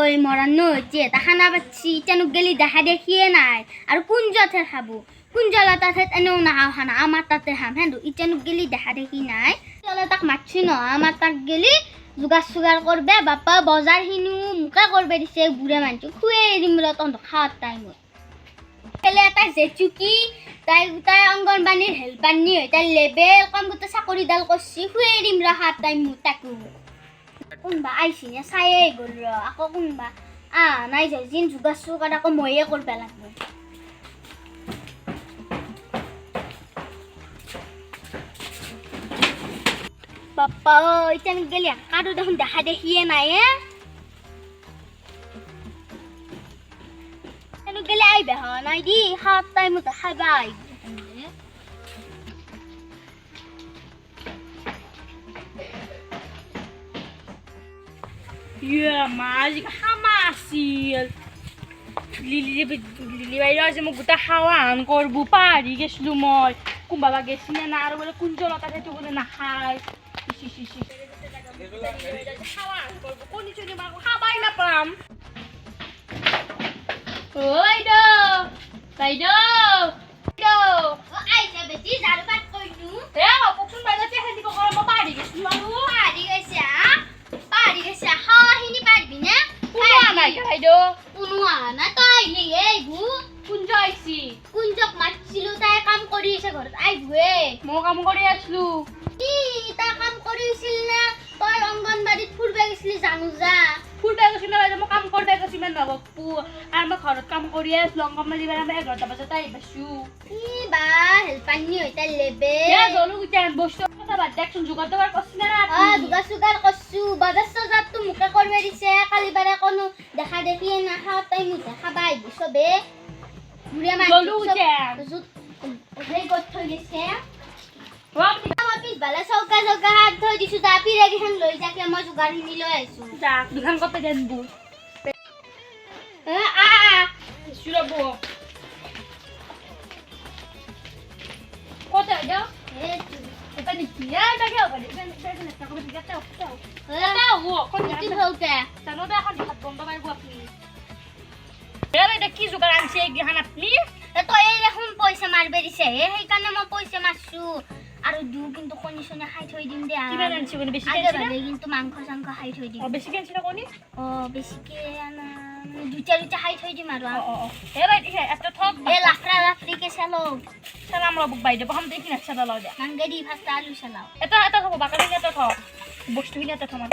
ওই মরান্ন হচ্ছে তা খানা পাচ্ছি তেনুক গেলি দেখা দেখিয়ে নাই আর কুঞ্জতে খাবো কুঞ্জলা তাতে এনেও নাহাও খানা আমার তাতে খাম হ্যাঁ ইতেনুক গেলি দেখা দেখি নাই চলে তাক মাতছি ন আমার তাক গেলি যোগাৰ চুগাৰ করবে বাপা বজাৰ হিনু মুখা করবে দিছে বুড়ে মানছো খুয়ে দিম বলে তন্ত খাওয়ার টাইমত পেলে এটা জেচুকি তাই তাই অঙ্গনবাড়ির হেল্পার নি হয় তাই লেবেল কাম করতে চাকরিডাল করছি খুয়ে দিম রাখার টাইম তাকো কোনবা আইছি নে চায়ে গ'ল আকৌ কোনবা নাই যায় যিন যোগাৰ চুগাৰ আকৌ ময়ে কৰিব লাগব বাপ্পা এতিয়া আমি গেলি কাৰো দেখোন দেখা দেখিয়ে নাই এনো গেলে আইবে হ নাই দি খাওয়ার টাইমত খাইবা আইব মাছ খামা আছিল লিলি বাইরে আছে মোক গোটা খাওয়া আন করবো পারি গেছিলো মই কোনবা গেছি না আর বলে কুঞ্জলতা সেইটো বলে নাখায় খাওয়া আন করবো কোন চুনি মাগো খাবাই না পাম ও বাইদো আইছে বেটি ঝাড়ু পাত কইনু এ পকসুন বাইদো তে হেদি করে মই পারি গেছিলো পারি গেছে হা হিনি পারবি না কোন নাই বাইদো কোনো আনা তাই নি এইবু কুঞ্জ আইছি কুঞ্জক মাতছিলো তাই কাম কৰি আছে ঘৰত আইবুৱে মই কাম কৰি আছলো কি তা কাম কৰিছিল না তই অঙ্গনবাড়িত ফুৰবে গেছলি জানো যা ফুলবে গেছি না মই কাম করবে গেছি মানে নবকু আর মই ঘরত কাম কৰি আছলো অঙ্গনবাড়ি বেলা আমি 11টা বজাত আইবাসু কি বা হেল্পানি হইতা লেবে এ জলু গুটান বস্তু কথা বাদ দেখছুন জোগাড় দোগাড় করছিস না দুগা সুগার কছু বাজার সজাত তো মুখে করবে দিছে কালিবারে কোনো দেখা দেখি না খাওয়া তাই মুখে খাবা আইবি সবে বুড়িয়া মাছ জলু গুটান ওই গত থই গেছে রামনি আমার পিছ বালা সৌকা সৌকা হাত ধই দিছু তা পিরে গিখান লই যাকে মই জুগার হিনি লই আইছু যা দুখান করতে দেনবু আ শুরবো কত দাও এ এটা নিকি এটা কি হবে এটা একটা করে দিতে দাও দাও ও কোন কি হউকে জানো দা এখন হাত বন্ধ মারবো আপনি এটা কি জোগাড় আনছে গিহান আপনি তো এই এখন পয়সা মারবে দিছে সেই কারণে মই পয়সা মারছু আর দু কিন্তু কোনি শুনে খাই থই দিম দে কি বানান ছিল বেশি আগে কেনছি না বাদে কিন্তু মাংস সাংখ খাই থই দিম ও বেশি কেনছি না কোনি ও বেশিকে আনা দুটা দুটা খাই থই দিম আর ও এবারে দেখে একটা ঠক এ লাফরা লাফরি কে চালো সালাম রব বাইদে বহাম দেখি না সাদা লাও দে নাঙ্গে দি ফাস্তা আলু চালাও এটা এটা থব বাকালে এটা থব বস্তু কিনে এটা থমান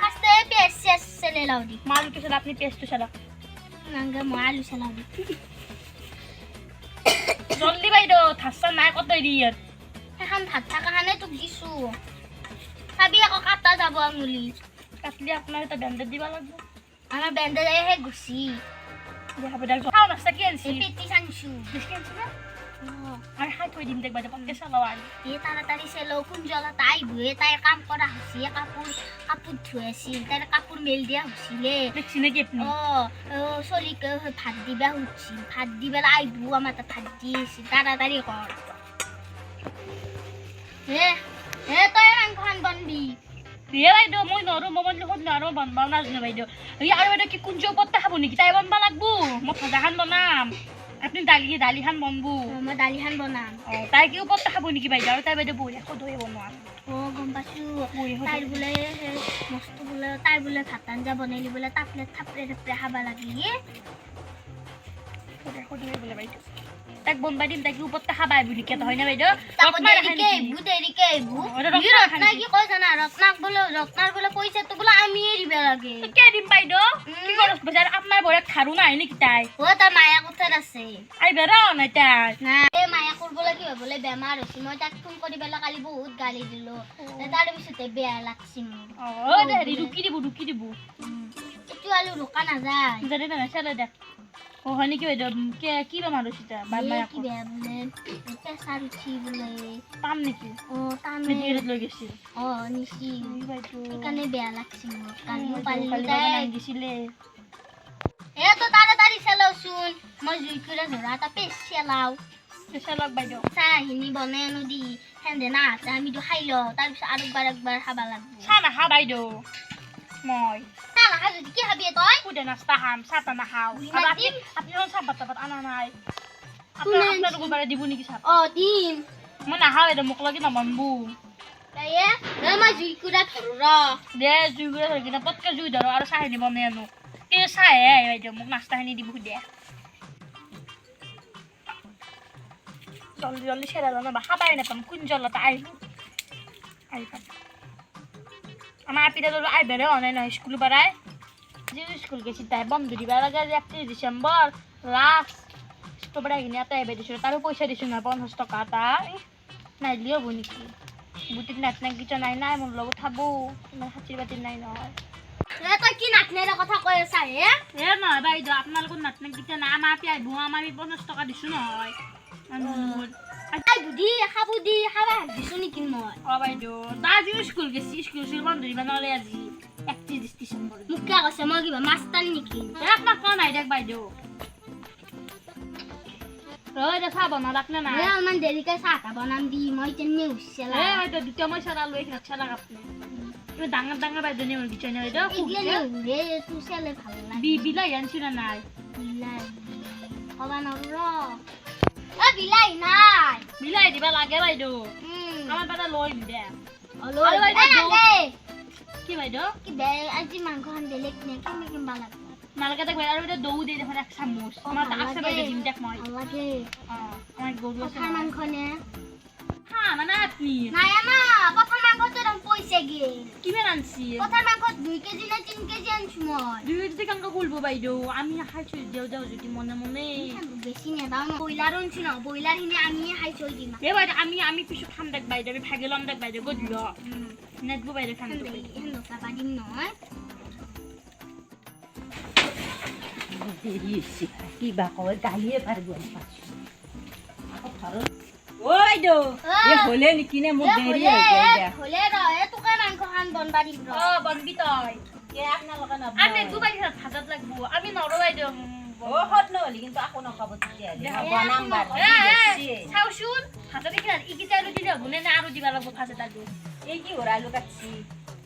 ফাস্তে পেঁয়াজ শেষ চলে লাও দি মাল তো সাদা আপনি পেস্ট সাদা নাঙ্গে মই আলু চালাও দি জলদি বাইদো থাসা নাই কত দিয়ার এখন ভাত থাকা হানে তোক দিছো খাবি আকৌ কাটা যাব আঙুলি কাটলি আপনার এটা ব্যান্ডেজ দিবা লাগবে আমার বেন্দে যায় হে গুছি দেখাবো দেখ খাও না কি আনছি পেটি সানছু বেশি কেনছি না আর হাই থই দিম দেখবা পক্কে চালাও আর এ তাড়াতাড়ি চেলো কোন জলা তাই বুয়ে তাই কাম করা হসি কাপড় কাপড় ধুয়েছিল তাই কাপড় মেল দিয়া হসিলে দেখছি নাকি আপনি চলিকে ভাত দিবা হচ্ছি ভাত দিবেলা আইবু আমার তো ভাত দিয়েছি তাড়াতাড়ি কর হে হে তই খান বনবি দিয়ে বাইদো মই নরো মমন লহত নরো বনবা না জনে বাইদো এই আর বাইদো কি কুঞ্জ পত্তা খাবো নাকি তাই বনবা লাগবো মই ভাজা খান বনাম আপনি দালি খান বনবো মই দালি খান বনাম তাই কি পত্তা খাবো নাকি বাইদো আর তাই বাইদো বই এখন ধুয়ে বনোৱা গম পাইছো তাইৰ বোলে মস্ত বোলে তাই বোলে ভাত আঞ্জা বনাইলি বোলে তাপলে থাপলে থাপলে খাবা লাগি তাক বনবা দিম তাক উপত্তা খাবাই বুলি কে হয় না বাইদো দেৰিকে আইবু ৰত্না কি কয় জানা ৰত্নাক বোলে ৰত্নাৰ বোলে পইচাটো বোলে আমিয়ে দিব লাগে কে দিম বাইদো কি করছ বাজার আপনার বড় খারু নাই নাকি তাই ও তার মায়া কোথায় আছে আই বেরা না তাই না এ মায়া বোলে কি বোলে বেমাৰ হৈছে মই তাক ফোন কৰি বেলা কালি বহুত গালি দিলো তাৰ পিছতে বেয়া লাগছি মোৰ ও দেৰি রুকি দিব এটো আলু ৰুকা নাযায় জানে না চলে দেখ ও হনি কি বাইদো কে কি বেমার হইছে বাবা কি বেয়া বোলে প্ৰেছাৰ উঠি বোলে পাম নাকি টান মেডিকেলত লৈ গৈছিল নিছি বাইদো সেইকাৰণে বেয়া লাগছি মোৰ কালিও কালি পালি গিছিলে এ তো তাড়াতাড়ি চালাওচোন মই জুই করে ধরা তা পেছ চালাও চালক বাইদো চাহিনি বনাই আনো দি হেন্দে না আমি তো খাই লো তাৰপিছত আৰু একবাৰ খাবা লাগব চা নাখা বাইদো মই তাক নাখা যদি কি খাবি তই সুদে নাস্তা খাম চাহ তাহ নাখাওঁ বুঢ়ী আৰু মাতিম। আপুনি চাহপাত তাহপাত অনা নাই কোনে আপোনালোকৰ বাৰে দিব নেকি চাহ অ দিম মই নাখাওঁ বাইদেউ মোক লাগি নবনবো তাইয়ে মই জুইকুৰা ধৰো ৰ দে জুই গুড়া ধৰি কিনে পটকে জুই ধৰো আৰু চাহখিনি বনাই আনো এই চাহে আহে বাইদেউ মোক নাস্তাখিনি দিব দে জলদি জলদি চেৰা জানো বা খাবাই নাপাম কোন জলতে আহিলোঁ আহি পাম আমাৰ আপিটা জল আহিবাৰে হোৱা নাই নহয় স্কুল পৰাই যি স্কুল গেছি তাই বন্ধ দিবা লাগে আজি 31 ডিচেম্বৰ লাষ্ট স্কুল পৰা আহিকিনে এটা আহিব দিছোঁ তাৰো পইচা দিছোঁ নহয় 50 টকা এটা নাইলি হ'ব নেকি বুটিত নাট না গীত নাই নাই মোৰ লগত খাবো ইমান হাতীৰ বাতিৰ নাই নহয় তই কি নাটনেৰ কথা কৈ আছা হে এ নহয় বাইদেউ আপোনালোকৰ নাট না গীত নাই আমাৰ আপি আহিব আমাৰ 50 টকা দিছোঁ নহয় তাই বুদ্ধি খাবো দি খাবা দিছো নেকি মই অ বাইদেউ তাৰ আজি স্কুল গেছি স্কুল বন্ধ দিবা নহ'লে আজি 31 ডিচেম্বৰ মোক কিয় কৈছে মই কিবা মাষ্টাৰ নেকি আপোনাক কোৱা নাই দেখ বাইদেউ এতিয়া চাহ বনা ৰাখনে নাই অলপমান দেৰিকে চাহ এটা বনাম দি মই তেনে উঠিছিলা বাইদেউ দুটা মই চেৰা লৈ চেৰা কাপোৰ ডাঙৰ ডাঙৰ বাইদেউ নিয়ে বিচনা বাইদেউ তোৰ চেলে ভাল লাগে বিলাহী আনিছো না নাই বিলাহী কবা নৰো অ বিলাহী নাই বিলাহী দিবা লাগে বাইদেউ আমাৰ পাতা লৈ দে অলপ কি বাইদেউ কি বে আজি মাংসখন বেলেগ নে কেনে কিম্বা লাগে নালকে দেখ বাইদেউ আৰু বাইদেউ দৌ দে দেখোন 1 চামুচ আমাৰ আছে বাইদেউ দিম দেখ মই ভাল লাগে আমাৰ গৰু আছে পথাৰ মাংস নে হা মানে আপনি নাই আমা পথাৰ মাংসটো দাম পইচা গেল কিমান আনছি পথাৰ মাংস 2 কেজি না 3 কেজি আনছো মই দুই যদি কাংকা খুলব বাইদেউ আমি খাইছো দেও দেও যদি মনে মনে বেছি নেদাও ন ব্ৰইলাৰ আনছো ন ব্ৰইলাৰ খিনি আমিয়ে খাই থৈ দিম এ বাইদেউ আমি পিছত খাম দেখ বাইদেউ আমি ভাগে ল'ম দেখ বাইদেউ গধূলি নেটবো বাইদেউ খাম তো হেন্দকা পাদিম নহয় কিবা কয় গালিয়ে পাৰিব ঐ দো হলে নেকি নে মোৰ দেৰি হৈ গ'ল হলে ৰ এ তোকে মাংস খান বনবা দিম ৰ বনবি তই আপোনালোকে আমি দুবাই ভাজত লাগবো আমি নৰো বাইদেউ সদ নহ'লে কিন্তু আকৌ নখাব তেতিয়াহ'লে বনাম বাৰু চাওচোন ভাজত কিমান ইকিটা আৰু দিলে হ'ব নে আৰু দিবা লাগব ভাজ এটা দিওঁ এই কি হৰালো কাটছি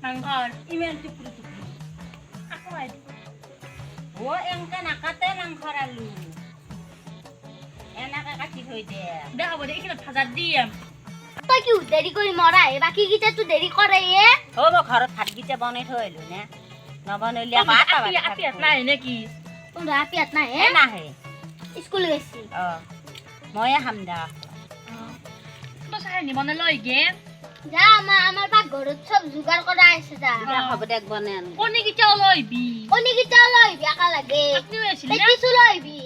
মাংসৰ ইমান টুকুৰি টুকুৰি আকৌ বাইদেউ এনেকে নাকাটে মাংসৰ আলু এনেকে কাটি থৈ দে দে হ'ব দে এইখিনিত ভাজাত দিম তই কি দেৰি কৰি মৰা হে বাকী কেইটা তো দেৰি কৰে হে মই ঘৰত ভাতকেইটা বনাই থৈ আহিলো নে নবনালে আকৌ আটা আপি নাই নেকি তোৰ হাপিয়াত নাই হে নাহে স্কুল গৈছি ময়ে খাম দা তই চাহ নিবনে লৈ গে যা আমাৰ পাকঘৰত চব যোগাৰ কৰা আছে যা হ'ব দে বনাই আনো কণী কেইটাও লৈবি কণী কেইটা লৈ আহিবি একা লাগে আপনিও আহিছিলে না পেটিছো লৈ আহিবি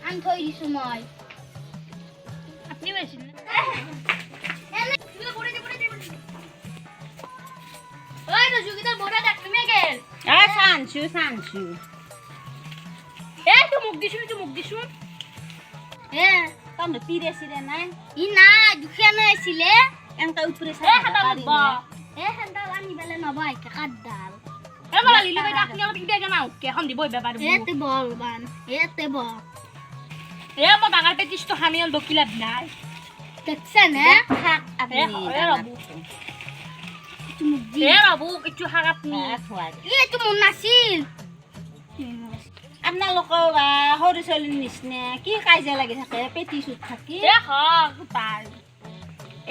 আন থৈ দিছো মই আপনিও আহিছিলে ঐ ৰজুগিতা বৰা ডাক তুমি গেল চানছো এই তো মুখ দিছো এ তহঁতে পিৰে চিৰে নাই ই নাই দুখীয়া লৈ আছিলে এনেকে উপৰে এ হাতা লব এ হেন্দাল আনি পেলাই নবই কাঠডাল এ বলা লিলি বাইদা আপনি অলপ বেগা নাও কে এখন দিব বেপার এতে বল বান এতে বল এ মই ডাঙৰ পেটিছটো খামি অল বকিলা নাই দেখছেন হে শাক আপুনি এ ৰবু এ ৰবু কিছু শাক আপনি এইটো মন নাছিল আপোনালোকৰ সৰু ছোৱালীৰ নিচিনা কি কাজিয়া লাগি থাকে পেটিছোত থাকি এ হক পাই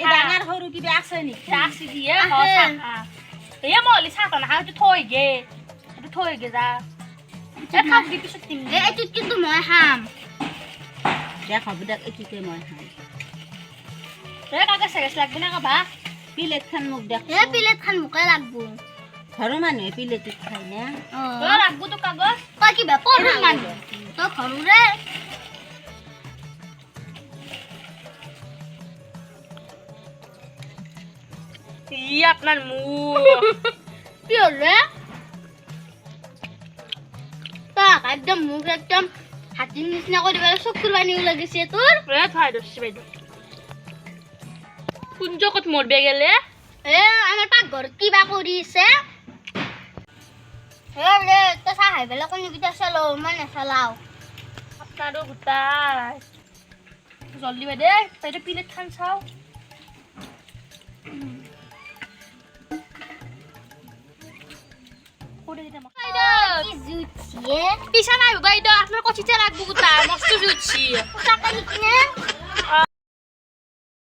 এই ডাঙৰ সৰু কিবা আছে নেকি ৰাসি দিয়ে হক এ মলি চাটা না হাতে থৈ গে যা এ খাক দি পিছত দিম এইটোত কিন্তু মই খাম দেখ হ'ব দেখ এইটোকে মই খাম এ কাকে চেৰেছ লাগবি না কবা প্লেটখন মোক দেখ এ প্লেট খান মোকে লাগবো ঘৰৰ মানুহে প্লেটত খাই না অ লাগবো তো কাগজ তই কিবা পঢ়ো মানুহ তই ঘৰুৰে ই আপনার মুখ কি হলে তাক একদম মুখ একদম হাতির নিচিনা করে দিবে চকুর পানিও লাগিছে তোর এ থাই দছি বাইদেউ কোন জগত মরবে গেলে এ আমার পাকঘৰত কিবা কৰিছে হে রে তো চাহাই বেলা কোন কিটা চালো মই নাচালাও আপনারও গোটাই জলদি বাইদেউ বাইদেউ প্লেট খান চাও দেখি কি জুটছে পিছা নাই বাইদেউ আপনার কচিতে রাখবো